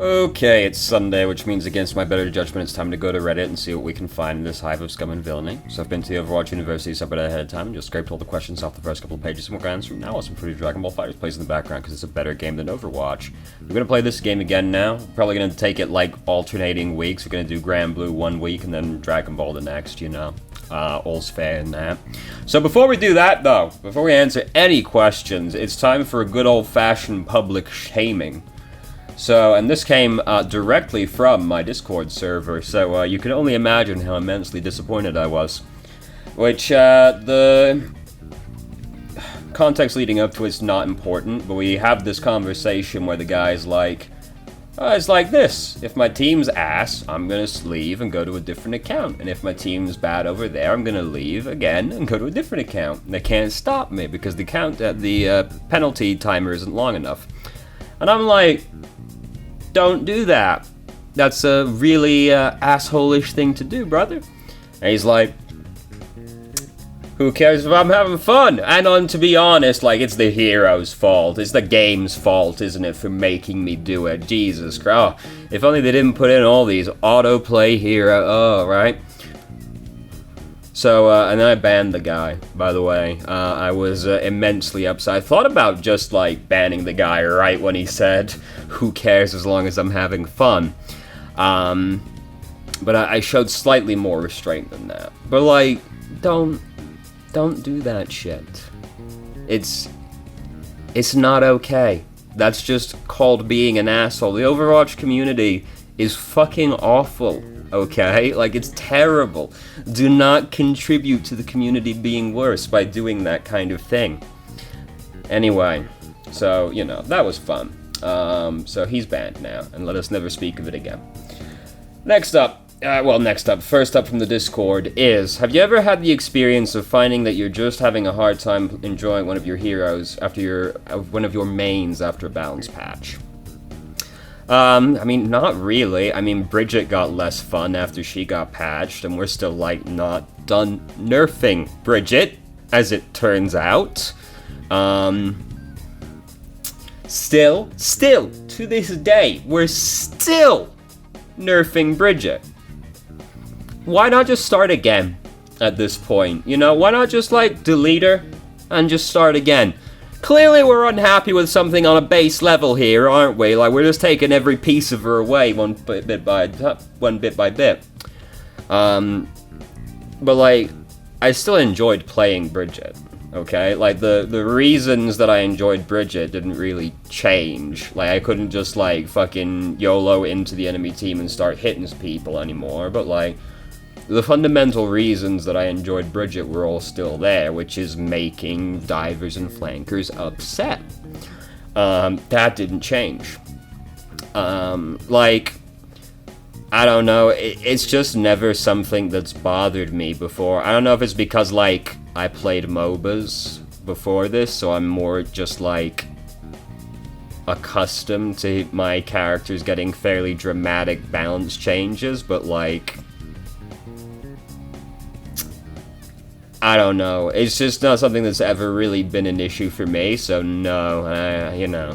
Okay, it's Sunday, which means against my better judgment, it's time to go to Reddit and see what we can find in this hive of scum and villainy. So I've been to the Overwatch University subreddit ahead of time, just scraped all the questions off the first couple of pages, and we're going through now. Some pretty Dragon Ball FighterZ plays in the background because it's a better game than Overwatch. We're gonna play this game again now. Probably gonna take it like alternating weeks. We're gonna do Grand Blue one week and then Dragon Ball the next, you know. All's fair in that. So before we do that, though, before we answer any questions, it's time for a good old-fashioned public shaming. So, and this came directly from my Discord server, so you can only imagine how immensely disappointed I was. Which, the context leading up to it's not important, but we have this conversation where the guy's like, it's like this. If my team's ass, I'm gonna leave and go to a different account. And if my team's bad over there, I'm gonna leave again and go to a different account. And they can't stop me because the penalty timer isn't long enough. And I'm like, don't do that. That's a really asshole-ish thing to do, brother. And he's like, who cares if I'm having fun? And to be honest, like, it's the hero's fault. It's the game's fault, isn't it, for making me do it? Jesus Christ. Oh, if only they didn't put in all these autoplay hero. Oh, right. So, and then I banned the guy, by the way. I was immensely upset. I thought about just, like, banning the guy right when he said, who cares as long as I'm having fun. But I showed slightly more restraint than that. But, like, don't do that shit. It's not okay. That's just called being an asshole. The Overwatch community is fucking awful. Okay? Like, it's terrible. Do not contribute to the community being worse by doing that kind of thing. Anyway, so, you know, that was fun. So he's banned now, and let us never speak of it again. First up from the Discord is, have you ever had the experience of finding that you're just having a hard time enjoying one of your heroes one of your mains after a balance patch? I mean, not really. I mean, Bridget got less fun after she got patched, and we're still, like, not done nerfing Bridget, as it turns out. Still, to this day, we're still nerfing Bridget. Why not just start again at this point? You know, why not just, like, delete her and just start again? Clearly we're unhappy with something on a base level here, aren't we? Like, we're just taking every piece of her away one bit by bit. But, like, I still enjoyed playing Bridget, okay? Like, the reasons that I enjoyed Bridget didn't really change. Like, I couldn't just, like, fucking YOLO into the enemy team and start hitting people anymore, but, like, the fundamental reasons that I enjoyed Bridget were all still there, which is making divers and flankers upset. That didn't change. Like, I don't know, it's just never something that's bothered me before. I don't know if it's because, like, I played MOBAs before this, so I'm more just, like, accustomed to my characters getting fairly dramatic balance changes, but, like, I don't know. It's just not something that's ever really been an issue for me, so no, you know.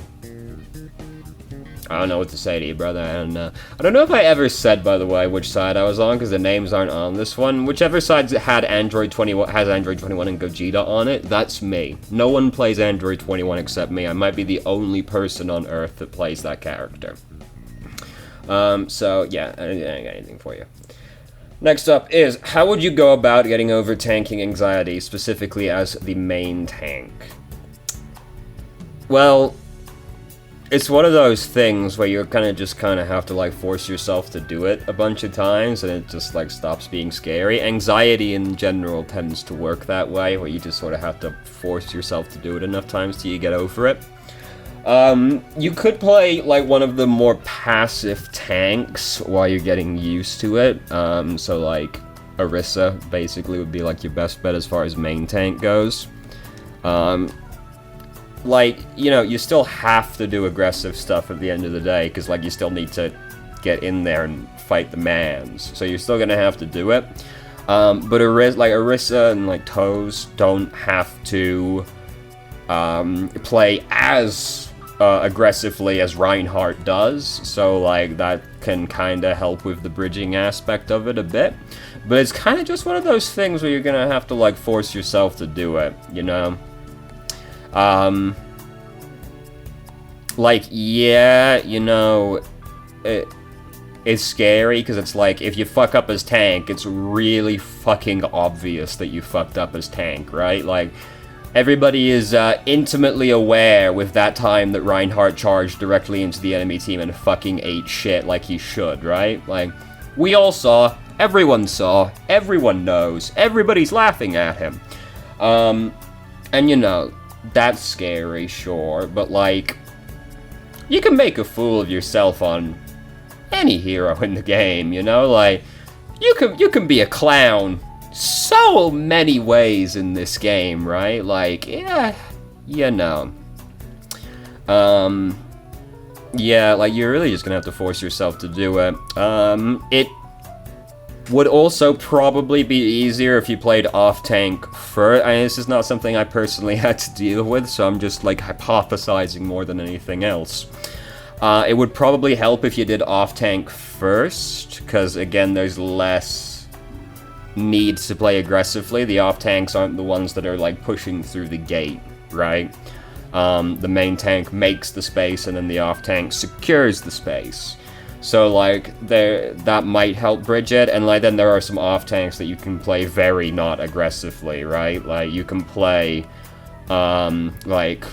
I don't know what to say to you, brother. I don't know. I don't know if I ever said, by the way, which side I was on, because the names aren't on this one. Whichever side had Android 21, has Android 21 and Gogeta on it, that's me. No one plays Android 21 except me. I might be the only person on Earth that plays that character. So, yeah, I ain't got anything for you. Next up is, how would you go about getting over tanking anxiety, specifically as the main tank? Well, it's one of those things where you're kind of have to, like, force yourself to do it a bunch of times, and it just, like, stops being scary. Anxiety in general tends to work that way, where you just sort of have to force yourself to do it enough times till you get over it. You could play, like, one of the more passive tanks while you're getting used to it. So, like, Orisa, basically, would be, like, your best bet as far as main tank goes. Like, you know, you still have to do aggressive stuff at the end of the day, because, like, you still need to get in there and fight the mans. So you're still gonna have to do it. But Orisa and, like, Toes don't have to, play as aggressively as Reinhardt does, so, like, that can kind of help with the bridging aspect of it a bit. But it's kind of just one of those things where you're gonna have to, like, force yourself to do it, you know? Like, yeah, you know, it's scary, because it's like, if you fuck up as tank, it's really fucking obvious that you fucked up as tank, right? Like, everybody is intimately aware with that time that Reinhardt charged directly into the enemy team and fucking ate shit like he should, right? Like, we all saw, everyone knows, everybody's laughing at him. And you know, that's scary, sure, but like, you can make a fool of yourself on any hero in the game, you know? Like, you can be a clown so many ways in this game, right? Like, yeah, you know. Yeah, like, you're really just gonna have to force yourself to do it. It would also probably be easier if you played off-tank first. I mean, this is not something I personally had to deal with, so I'm just, like, hypothesizing more than anything else. It would probably help if you did off-tank first, because, again, there's less need to play aggressively. The off-tanks aren't the ones that are, like, pushing through the gate, right? The main tank makes the space, and then the off-tank secures the space. So, like, that might help bridge it, and, like, then there are some off-tanks that you can play very not aggressively, right? Like, you can play, like,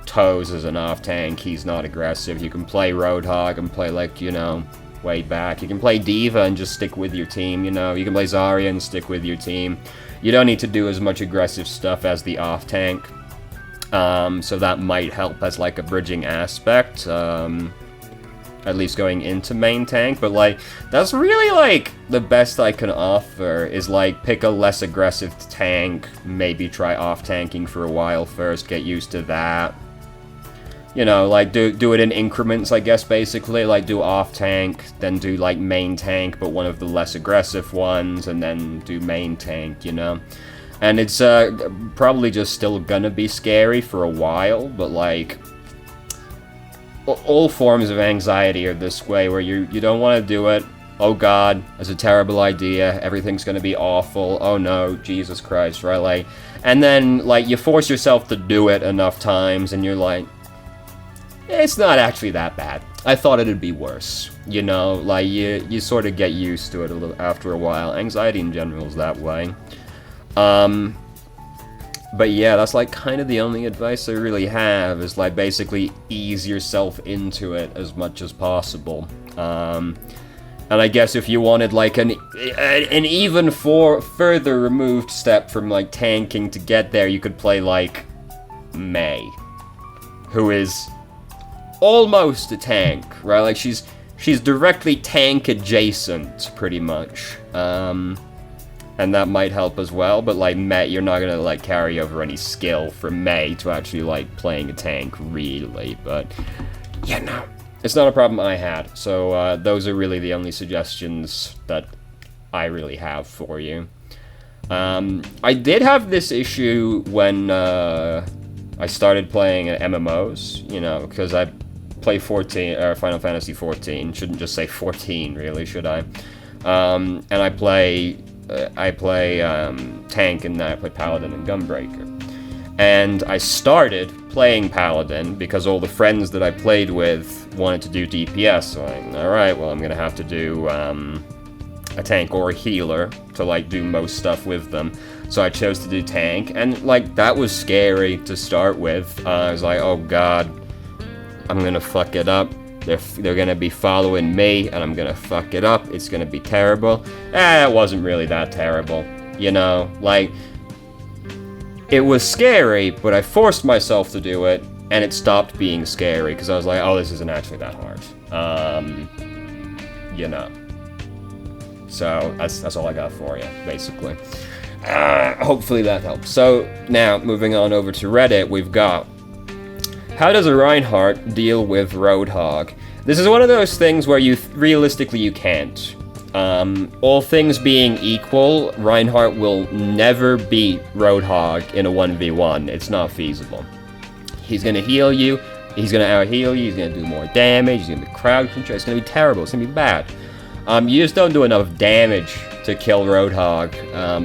Toes as an off-tank, he's not aggressive. You can play Roadhog and play, like, you know, way back. You can play D.Va and just stick with your team, you know? You can play Zarya and stick with your team. You don't need to do as much aggressive stuff as the off-tank. So that might help as, like, a bridging aspect. At least going into main tank, but, like, that's really, like, the best I can offer, is, like, pick a less aggressive tank, maybe try off-tanking for a while first, get used to that. You know, like, do it in increments, I guess, basically, like, do off-tank, then do, like, main tank, but one of the less aggressive ones, and then do main tank, you know? And it's, probably just still gonna be scary for a while, but, like, all forms of anxiety are this way, where you don't want to do it. Oh god, it's a terrible idea, everything's gonna be awful, oh no, Jesus Christ, right? Like, and then, like, you force yourself to do it enough times, and you're like, it's not actually that bad. I thought it'd be worse, you know? Like, you sort of get used to it a little after a while. Anxiety in general is that way. But yeah, that's, like, kind of the only advice I really have, is, like, basically ease yourself into it as much as possible. And I guess if you wanted, like, an even further removed step from, like, tanking to get there, you could play, like, Mei, who is almost a tank, right? Like, she's directly tank adjacent, pretty much. And that might help as well, but, like, Mei, you're not gonna, like, carry over any skill from Mei to actually, like, playing a tank, really, but, yeah, no. It's not a problem I had, so, those are really the only suggestions that I really have for you. I did have this issue when, I started playing MMOs, you know, because I play Final Fantasy 14, shouldn't just say 14, really, should I? And I play tank, and then I play Paladin and Gunbreaker. And I started playing Paladin because all the friends that I played with wanted to do DPS, so I'm, alright, well, I'm gonna have to do a tank or a healer to, like, do most stuff with them. So I chose to do tank, and, like, that was scary to start with. I was like, oh god, I'm gonna fuck it up. They're gonna be following me, and I'm gonna fuck it up. It's gonna be terrible. It wasn't really that terrible, you know? Like, it was scary, but I forced myself to do it, and it stopped being scary, because I was like, oh, this isn't actually that hard. You know. So, that's all I got for you, basically. Hopefully that helps. So, now, moving on over to Reddit, we've got, how does a Reinhardt deal with Roadhog? This is one of those things where realistically you can't. All things being equal, Reinhardt will never beat Roadhog in a 1v1. It's not feasible. He's gonna heal you, He's gonna out heal you, he's gonna do more damage, he's gonna be crowd control, it's gonna be terrible, it's gonna be bad. You just don't do enough damage to kill Roadhog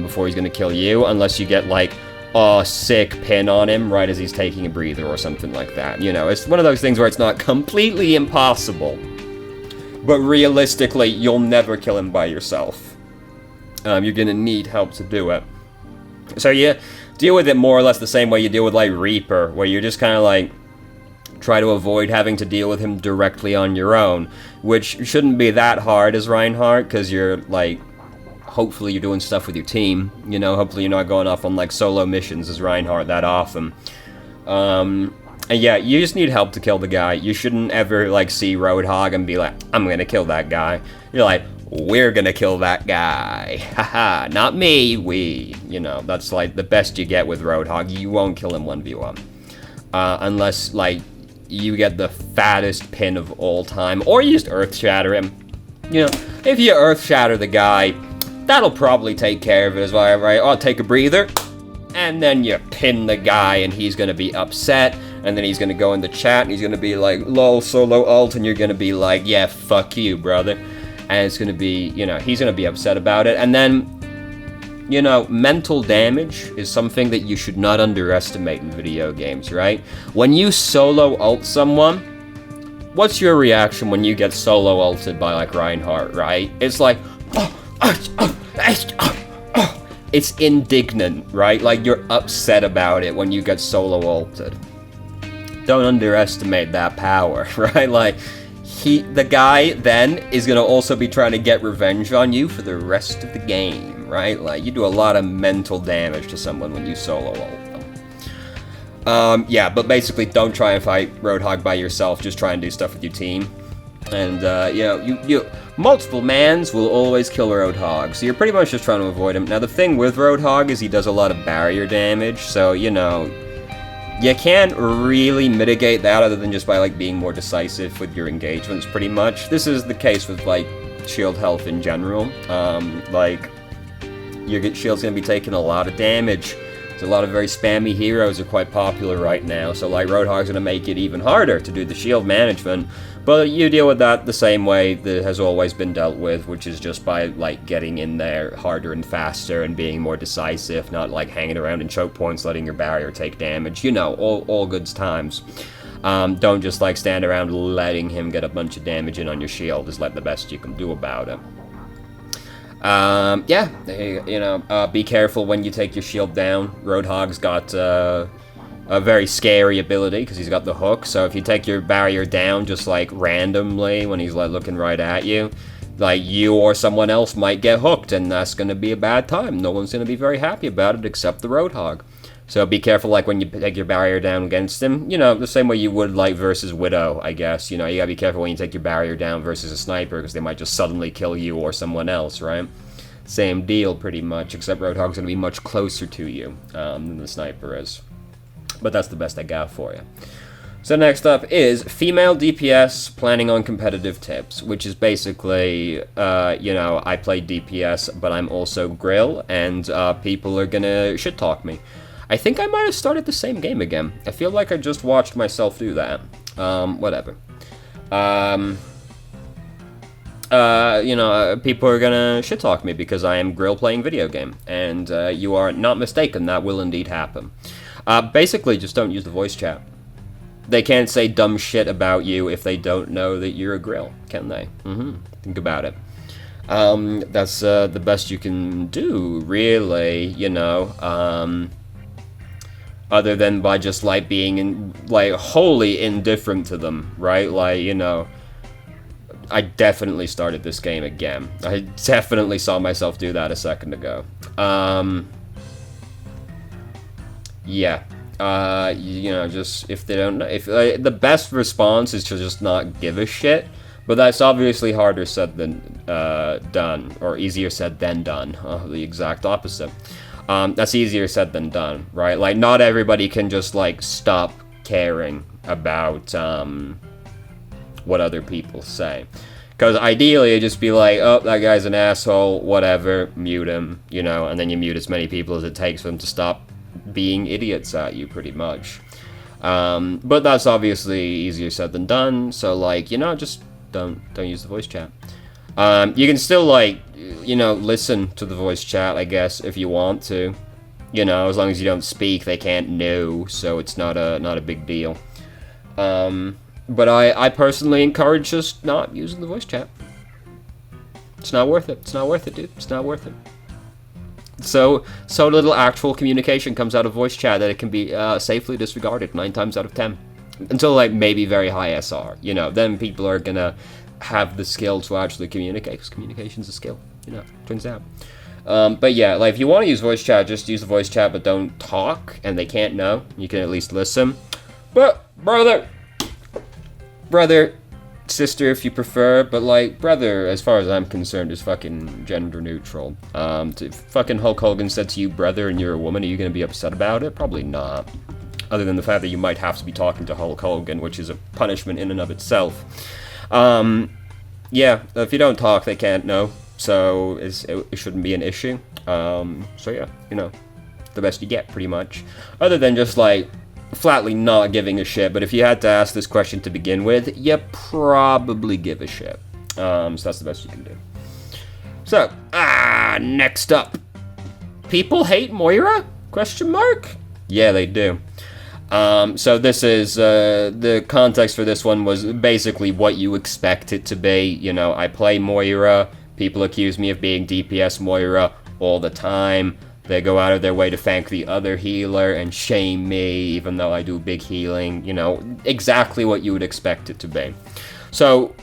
before he's gonna kill you, unless you get like a sick pin on him right as he's taking a breather or something like that. You know, it's one of those things where it's not completely impossible, but realistically, you'll never kill him by yourself. You're gonna need help to do it. So you deal with it more or less the same way you deal with like Reaper, where you're just kind of like try to avoid having to deal with him directly on your own, which shouldn't be that hard as Reinhardt, because you're like, hopefully you're doing stuff with your team, you know, hopefully you're not going off on like solo missions as Reinhardt that often. And yeah, you just need help to kill the guy. You shouldn't ever like see Roadhog and be like, I'm gonna kill that guy. You're like, we're gonna kill that guy. Haha, not me, we. You know, that's like the best you get with Roadhog. You won't kill him 1v1. Unless like you get the fattest pin of all time, or you just earth shatter him. You know, if you earth shatter the guy, that'll probably take care of it as well, right? Oh, take a breather, and then you pin the guy, and he's gonna be upset, and then he's gonna go in the chat, and he's gonna be like, lol, solo ult, and you're gonna be like, yeah, fuck you, brother. And it's gonna be, you know, he's gonna be upset about it, and then, you know, mental damage is something that you should not underestimate in video games, right? When you solo ult someone, what's your reaction when you get solo ulted by like Reinhardt, right? It's like, it's indignant, right? Like you're upset about it when you get solo ulted. Don't underestimate that power, right? Like the guy then is gonna also be trying to get revenge on you for the rest of the game, right? Like you do a lot of mental damage to someone when you solo ult them. Yeah, but basically don't try and fight Roadhog by yourself, just try and do stuff with your team. And, you know, you multiple mans will always kill Roadhog, so you're pretty much just trying to avoid him. Now, the thing with Roadhog is he does a lot of barrier damage, so, you know, you can't really mitigate that other than just by, like, being more decisive with your engagements, pretty much. This is the case with, like, shield health in general. Like, your shield's gonna be taking a lot of damage. There's a lot of very spammy heroes are quite popular right now, so, like, Roadhog's gonna make it even harder to do the shield management. But you deal with that the same way that has always been dealt with, which is just by, like, getting in there harder and faster and being more decisive, not, like, hanging around in choke points, letting your barrier take damage. You know, all good times. Don't just, like, stand around letting him get a bunch of damage in on your shield. Just let the best you can do about it. Yeah, you know, be careful when you take your shield down. Roadhog's got, a very scary ability because he's got the hook, so if you take your barrier down just like randomly when he's like looking right at you, like you or someone else might get hooked, and that's going to be a bad time. No one's going to be very happy about it except the Roadhog. So be careful like when you take your barrier down against him, you know, the same way you would like versus Widow, I guess. You know, you gotta be careful when you take your barrier down versus a sniper because they might just suddenly kill you or someone else, right? Same deal pretty much, except Roadhog's gonna be much closer to you than the sniper is. But that's the best I got for you. So next up is female DPS planning on competitive tips, which is basically, you know, I play DPS, but I'm also Grill, and people are gonna shit talk me. I think I might have started the same game again. I feel like I just watched myself do that. Whatever. You know, people are gonna shit talk me because I am Grill playing video game, and you are not mistaken, that will indeed happen. Basically, just don't use the voice chat. They can't say dumb shit about you if they don't know that you're a Grill, can they? Think about it. That's the best you can do, really, you know, other than by just, like, being, like, wholly indifferent to them, right? Like, you know, I definitely started this game again. I definitely saw myself do that a second ago. Yeah. You know, just, if they don't know, if the best response is to just not give a shit, but that's obviously harder said than done, or easier said than done, the exact opposite. That's easier said than done, right? Like, not everybody can just, like, stop caring about, what other people say. Because ideally, it'd just be like, oh, that guy's an asshole, whatever, mute him, you know, and then you mute as many people as it takes for them to stop being idiots at you, pretty much. But that's obviously easier said than done, so, like, you know, just don't use the voice chat. You can still, like, you know, listen to the voice chat, I guess, if you want to. You know, as long as you don't speak, they can't know, so it's not a big deal. But I personally encourage just not using the voice chat. It's not worth it. It's not worth it, dude. It's not worth it. So little actual communication comes out of voice chat that it can be safely disregarded 9 times out of 10. Until, like, maybe very high SR. You know, then people are gonna have the skill to actually communicate, because communication's a skill, you know, turns out. But yeah, like, if you want to use voice chat, just use the voice chat, but don't talk, and they can't know. You can at least listen. But, brother, sister if you prefer, but, like, brother, as far as I'm concerned, is fucking gender neutral. If fucking Hulk Hogan said to you, brother, and you're a woman, are you gonna be upset about it? Probably not. Other than the fact that you might have to be talking to Hulk Hogan, which is a punishment in and of itself. Yeah, if you don't talk, they can't know, so it shouldn't be an issue. So yeah, you know, the best you get, pretty much. Other than just, like, flatly not giving a shit, but if you had to ask this question to begin with, you probably give a shit. So that's the best you can do. So, next up. People hate MOIRA? Question mark? Yeah, they do. So this is, the context for this one was basically what you expect it to be. You know, I play MOIRA, people accuse me of being DPS MOIRA all the time. They go out of their way to thank the other healer and shame me, even though I do big healing. You know, exactly what you would expect it to be. So,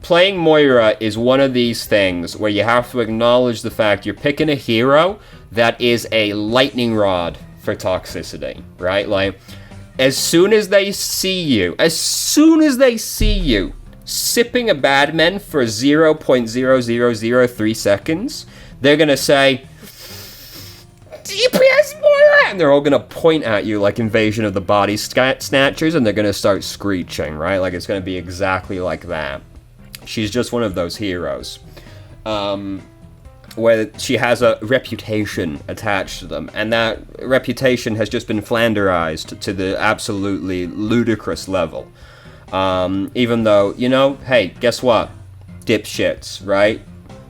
playing MOIRA is one of these things where you have to acknowledge the fact you're picking a hero that is a lightning rod for toxicity, right? Like, as soon as they see you sipping a badman for 0.0003 seconds, they're gonna say, DPS MOIRA! And they're all gonna point at you like Invasion of the Body Snatchers, and they're gonna start screeching, right? Like, it's gonna be exactly like that. She's just one of those heroes. Where she has a reputation attached to them, and that reputation has just been flanderized to the absolutely ludicrous level. Even though, you know, hey, guess what? Dipshits, right?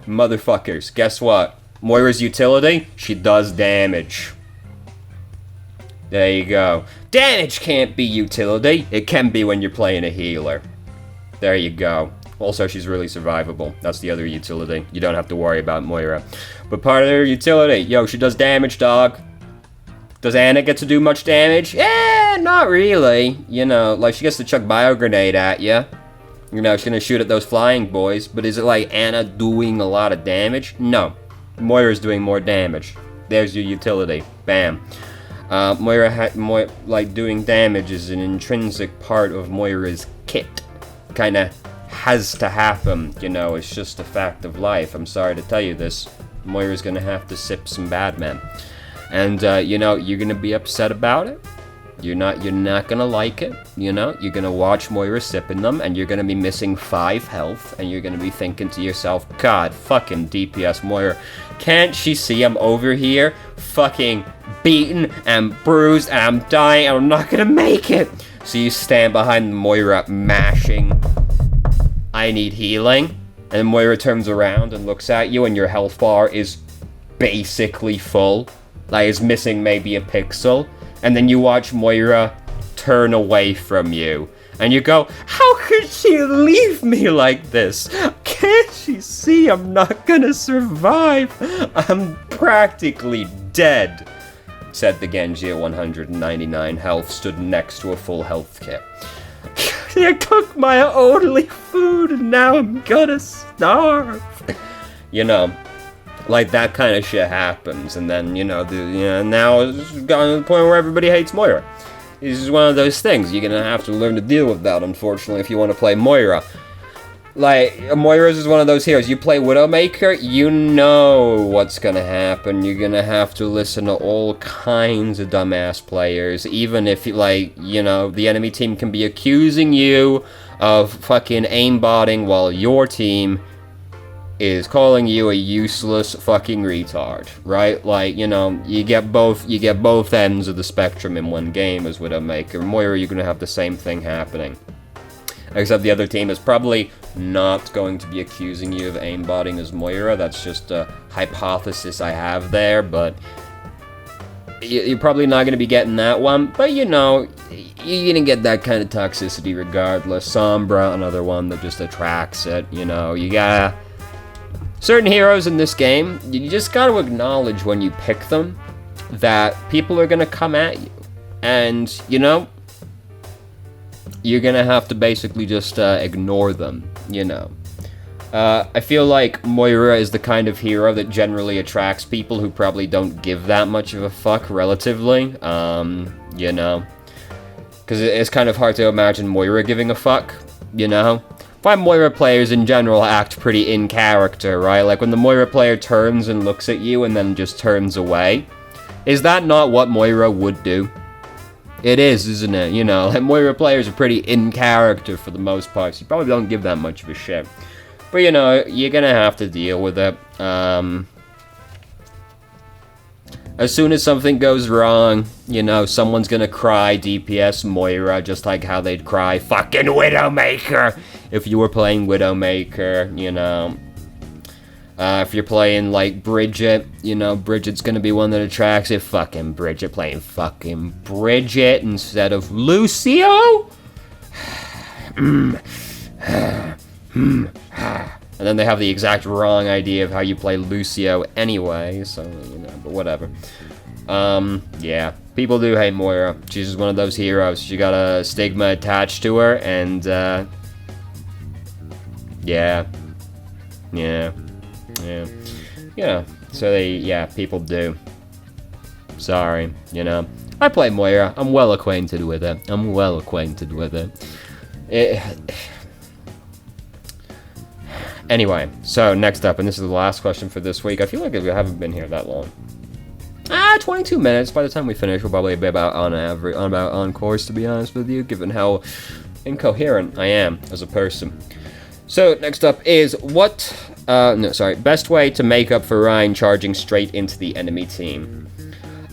Motherfuckers, guess what? Moira's utility? She does damage. There you go. Damage can't be utility. It can be when you're playing a healer. There you go. Also, she's really survivable. That's the other utility. You don't have to worry about MOIRA. But part of her utility, yo, she does damage, dog. Does Anna get to do much damage? Not really. You know, like, she gets to chuck bio grenade at you. You know, she's gonna shoot at those flying boys. But is it like Anna doing a lot of damage? No. Moira's doing more damage. There's your utility. Bam. Moira, like, doing damage is an intrinsic part of Moira's kit. Kinda has to happen, you know, it's just a fact of life. I'm sorry to tell you this. Moira's gonna have to sip some badman. And, you know, you're gonna be upset about it. You're not gonna like it, you know? You're gonna watch Moira sipping them, and you're gonna be missing 5 health, and you're gonna be thinking to yourself, God, fucking DPS Moira. Can't she see I'm over here, fucking beaten and bruised, and I'm dying, and I'm not gonna make it? So you stand behind Moira, mashing, I need healing, and Moira turns around and looks at you, and your health bar is basically full, like it's missing maybe a pixel, and then you watch Moira turn away from you, and you go, how could she leave me like this? Can't she see I'm not gonna survive? I'm practically dead, said the Genji at 199 health, stood next to a full health kit. I cooked my only food, and now I'm gonna starve. You know, like, that kind of shit happens, and then, you know, now it's gotten to the point where everybody hates Moira. This is one of those things. You're gonna have to learn to deal with that, unfortunately, if you want to play MOIRA. Like, Moira's is one of those heroes. You play Widowmaker, you know what's gonna happen. You're gonna have to listen to all kinds of dumbass players, even if, like, you know, the enemy team can be accusing you of fucking aimbotting while your team is calling you a useless fucking retard, right? Like, you know, you get both ends of the spectrum in one game as Widowmaker. MOIRA, you're gonna have the same thing happening. Except the other team is probably not going to be accusing you of aimbotting as MOIRA. That's just a hypothesis I have there, but you're probably not going to be getting that one. But, you know, you're going to get that kind of toxicity regardless. Sombra, another one that just attracts it, you know. You got certain heroes in this game, you just got to acknowledge when you pick them that people are going to come at you. And, you know, you're gonna have to basically just ignore them, you know. I feel like MOIRA is the kind of hero that generally attracts people who probably don't give that much of a fuck, relatively, you know. Because it's kind of hard to imagine MOIRA giving a fuck, you know. Why MOIRA players in general act pretty in character, right? Like when the MOIRA player turns and looks at you and then just turns away. Is that not what MOIRA would do? It is, isn't it? You know, like MOIRA players are pretty in character for the most part, so you probably don't give that much of a shit. But, you know, you're gonna have to deal with it. As soon as something goes wrong, you know, someone's gonna cry DPS MOIRA, just like how they'd cry fucking Widowmaker if you were playing Widowmaker, you know. If you're playing, like, Bridget, you know, Bridget's gonna be one that attracts it. Fucking Bridget, playing fucking Bridget instead of Lucio? And then they have the exact wrong idea of how you play Lucio anyway, so, you know, but whatever. Yeah, people do hate MOIRA. She's just one of those heroes. She got a stigma attached to her, and, yeah. So people do. Sorry, you know. I play MOIRA. I'm well acquainted with it. Anyway, so next up, and this is the last question for this week. I feel like we haven't been here that long. 22 minutes. By the time we finish, we'll probably be about on course, to be honest with you, given how incoherent I am as a person. So, next up is best way to make up for REIN charging straight into the enemy team.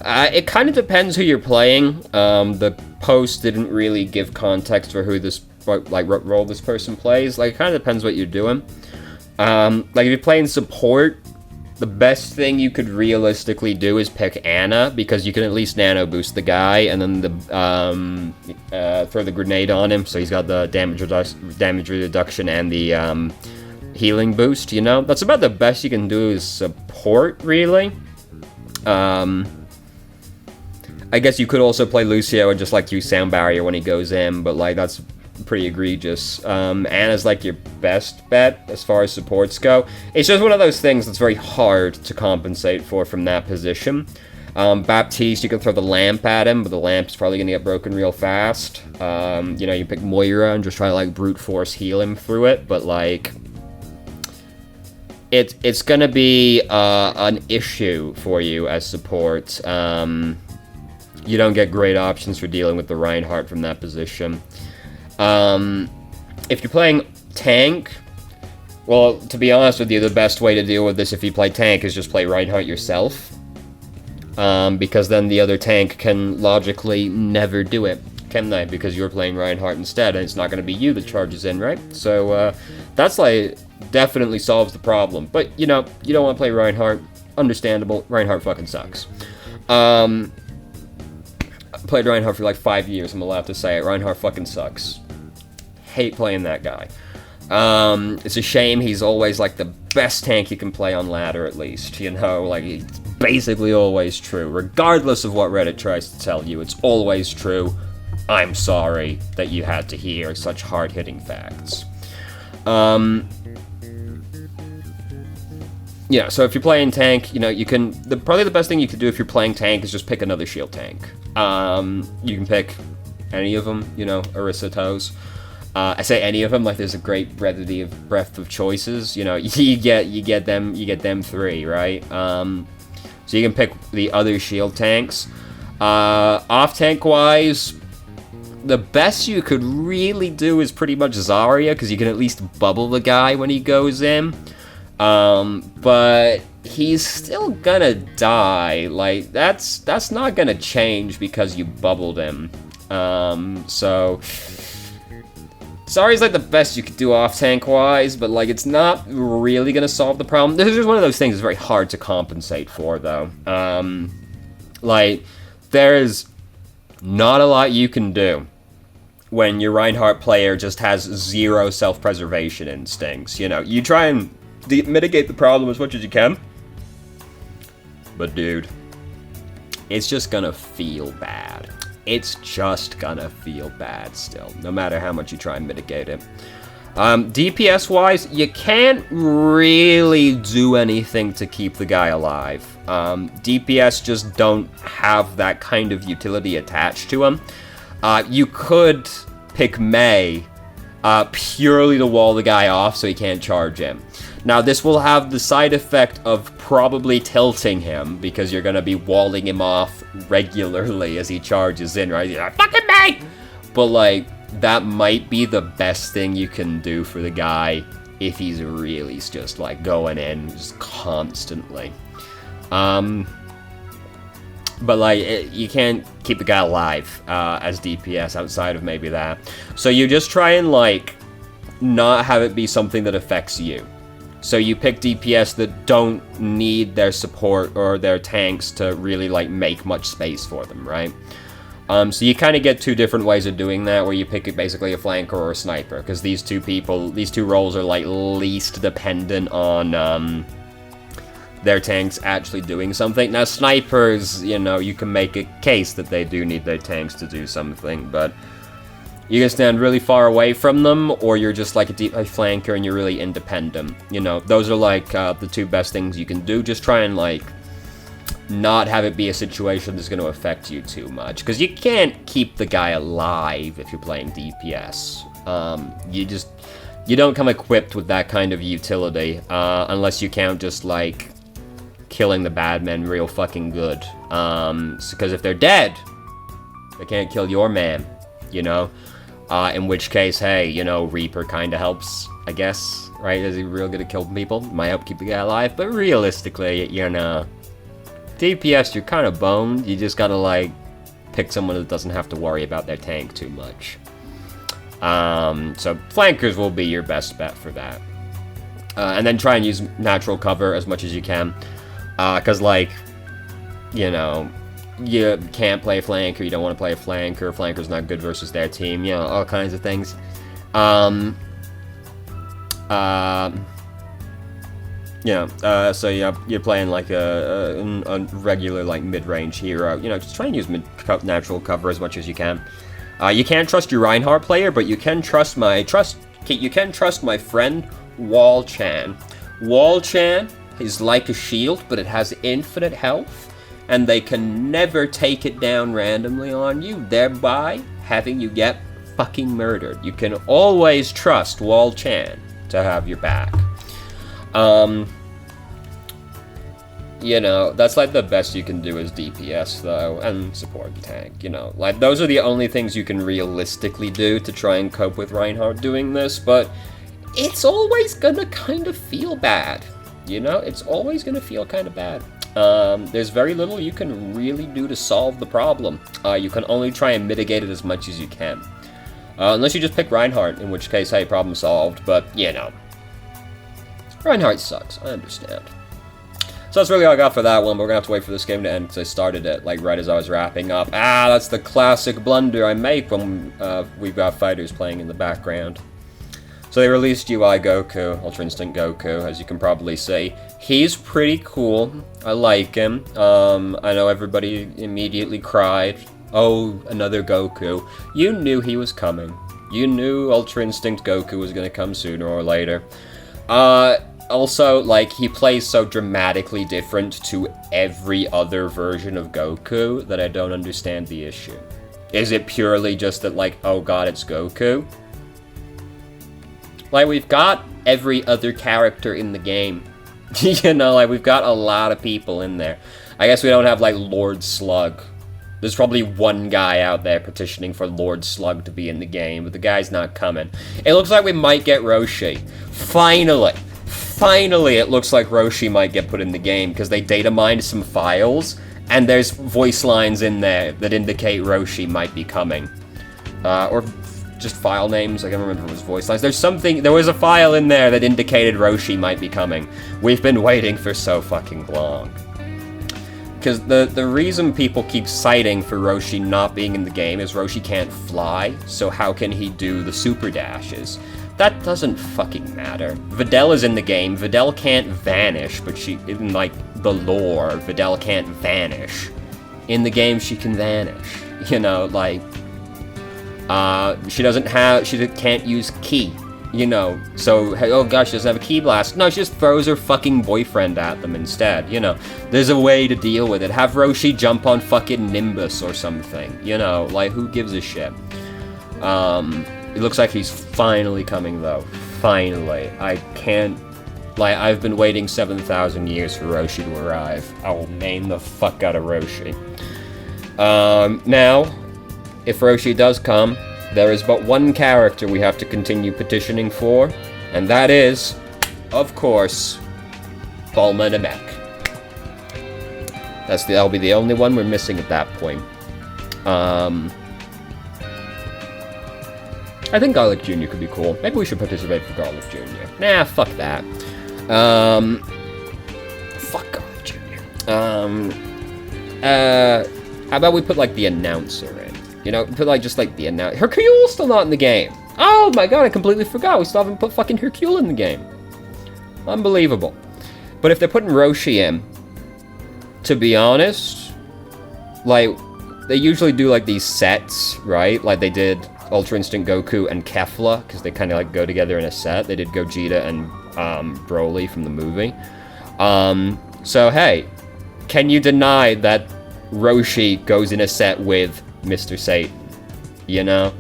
It kind of depends who you're playing. The post didn't really give context for who what role this person plays. Like, it kind of depends what you're doing. Like, if you're playing support, the best thing you could realistically do is pick Ana, because you can at least nano boost the guy, and then throw the grenade on him, so he's got the damage reduction and the healing boost, you know? That's about the best you can do as support, really. I guess you could also play Lucio and just, like, use Sound Barrier when he goes in, but, like, that's pretty egregious. Ana's, like, your best bet as far as supports go. It's just one of those things that's very hard to compensate for from that position. Baptiste, you can throw the lamp at him, but the lamp's probably gonna get broken real fast. You know, you pick MOIRA and just try to, like, brute force heal him through it, but, like, it's gonna be an issue for you as support. You don't get great options for dealing with the Reinhardt from that position. If you're playing tank, well, to be honest with you, the best way to deal with this if you play tank is just play Reinhardt yourself. Because then the other tank can logically never do it, can they? Because you're playing Reinhardt instead, and it's not going to be you that charges in, right? So, that's, like, definitely solves the problem. But, you know, you don't want to play Reinhardt. Understandable. Reinhardt fucking sucks. I played Reinhardt for, like, 5 years, I'm allowed to say it. Reinhardt fucking sucks. Hate playing that guy. It's a shame he's always, like, the best tank you can play on ladder, at least, you know? Like, it's basically always true. Regardless of what Reddit tries to tell you, it's always true. I'm sorry that you had to hear such hard-hitting facts. Yeah, so if you're playing tank, you know, you can... Probably the best thing you can do if you're playing tank is just pick another shield tank. You can pick any of them, you know, Orisa Toes. I say any of them, like there's a great breadth of choices. You know, you get them three, right? So you can pick the other shield tanks. Off tank wise, the best you could really do is pretty much Zarya, because you can at least bubble the guy when he goes in. But he's still gonna die. Like, that's not gonna change because you bubbled him. So... Sorry's like the best you could do off-tank wise, but like it's not really gonna solve the problem. This is just one of those things that's very hard to compensate for, though. Like, there's not a lot you can do when your Reinhardt player just has zero self-preservation instincts. You know, you try and mitigate the problem as much as you can, but dude, it's just gonna feel bad. It's just gonna feel bad still, no matter how much you try and mitigate it. DPS-wise, you can't really do anything to keep the guy alive. DPS just don't have that kind of utility attached to them. You could pick Mei purely to wall the guy off so he can't charge him. Now, this will have the side effect of probably tilting him, because you're going to be walling him off regularly as he charges in, right? He's like, fucking me! But, like, that might be the best thing you can do for the guy if he's really just, like, going in just constantly. But, like, you can't keep the guy alive as DPS outside of maybe that. So you just try and, like, not have it be something that affects you. So you pick DPS that don't need their support or their tanks to really, like, make much space for them, right? So you kind of get two different ways of doing that, where you pick basically a flanker or a sniper, because these two roles are, like, least dependent on their tanks actually doing something. Now, snipers, you know, you can make a case that they do need their tanks to do something, but you can stand really far away from them, or you're just like a flanker and you're really independent. You know, those are like the two best things you can do. Just try and, like, not have it be a situation that's going to affect you too much, because you can't keep the guy alive if you're playing DPS. You don't come equipped with that kind of utility unless you count just, like, killing the bad men real fucking good. Because if they're dead, they can't kill your man, you know? In which case, hey, you know, Reaper kind of helps, I guess, right? Is he real good at killing people? Might help keep the guy alive, but realistically, you know, DPS, you're kind of boned. You just gotta, like, pick someone that doesn't have to worry about their tank too much. So flankers will be your best bet for that. And then try and use natural cover as much as you can. Because, like, you know, you can't play a flanker, you don't want to play a flanker, flanker's not good versus their team, you know, all kinds of things. So yeah, you're playing like a regular, like, mid-range hero, you know, just try and use natural cover as much as you can. You can't trust your Reinhardt player, but you can trust my friend Wall Chan. Wall Chan is like a shield, but it has infinite health, and they can never take it down randomly on you, thereby having you get fucking murdered. You can always trust Wall Chan to have your back. You know, that's, like, the best you can do as DPS, though, and support tank, you know. Like, those are the only things you can realistically do to try and cope with Reinhardt doing this, but it's always gonna kind of feel bad, you know? It's always gonna feel kind of bad. There's very little you can really do to solve the problem. You can only try and mitigate it as much as you can. Unless you just pick Reinhardt, in which case, hey, problem solved, but, you know. Reinhardt sucks, I understand. So that's really all I got for that one, but we're gonna have to wait for this game to end, because I started it, like, right as I was wrapping up. That's the classic blunder I make when we've got fighters playing in the background. So they released UI Goku, Ultra Instinct Goku, as you can probably see. He's pretty cool. I like him. I know everybody immediately cried, oh, another Goku. You knew he was coming. You knew Ultra Instinct Goku was gonna come sooner or later. Also, like, he plays so dramatically different to every other version of Goku that I don't understand the issue. Is it purely just that, like, oh god, it's Goku? Like, we've got every other character in the game. You know, like, we've got a lot of people in there. I guess we don't have, like, Lord Slug. There's probably one guy out there petitioning for Lord Slug to be in the game, but the guy's not coming. It looks like we might get Roshi. Finally! finally it looks like Roshi might get put in the game, because they data mined some files, and there's voice lines in there that indicate Roshi might be coming. Or just file names, I can't remember if it was voice lines. There was a file in there that indicated Roshi might be coming. We've been waiting for so fucking long. Because the reason people keep citing for Roshi not being in the game is Roshi can't fly, so how can he do the super dashes? That doesn't fucking matter. Videl is in the game. Videl can't vanish, but in, like, the lore, Videl can't vanish. In the game, she can vanish. You know, like, she can't use ki. You know, so, oh gosh, she doesn't have a ki blast. No, she just throws her fucking boyfriend at them instead, you know. There's a way to deal with it. Have Roshi jump on fucking Nimbus or something, you know, like, who gives a shit? It looks like he's finally coming, though. Finally. I can't... Like, I've been waiting 7,000 years for Roshi to arrive. I will main the fuck out of Roshi. Now, if Roshi does come, there is but one character we have to continue petitioning for, and that is, of course, Bulma Namek. That'll be the only one we're missing at that point. I think Garlic Jr. could be cool. Maybe we should participate for Garlic Jr. Nah, fuck that. Fuck Garlic Jr. How about we put, like, the announcer in? You know, put, like, just, like, the announcer. Hercule's still not in the game. Oh my god, I completely forgot. We still haven't put fucking Hercule in the game. Unbelievable. But if they're putting Roshi in, to be honest, like, they usually do, like, these sets, right? Like, they did Ultra Instinct Goku and Kefla, because they kind of, like, go together in a set. They did Gogeta and, Broly from the movie. So, hey, can you deny that Roshi goes in a set with Mr. Satan? You know?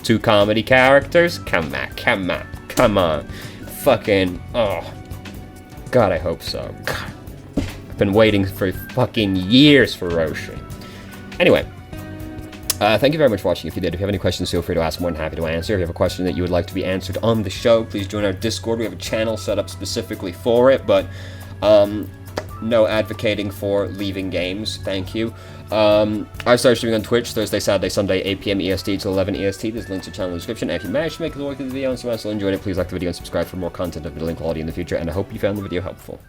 Two comedy characters? Come on. Fucking, oh. God, I hope so. God. I've been waiting for fucking years for Roshi. Anyway. Thank you very much for watching. If you did, if you have any questions, feel free to ask. I'm more than happy to answer. If you have a question that you would like to be answered on the show, please join our Discord. We have a channel set up specifically for it, but no advocating for leaving games. Thank you. I started streaming on Twitch Thursday, Saturday, Sunday, 8 p.m. EST to 11 EST. There's links to the channel in the description. And if you managed to make it to the work of the video and someone else enjoyed it, please like the video and subscribe for more content of middling quality in the future. And I hope you found the video helpful.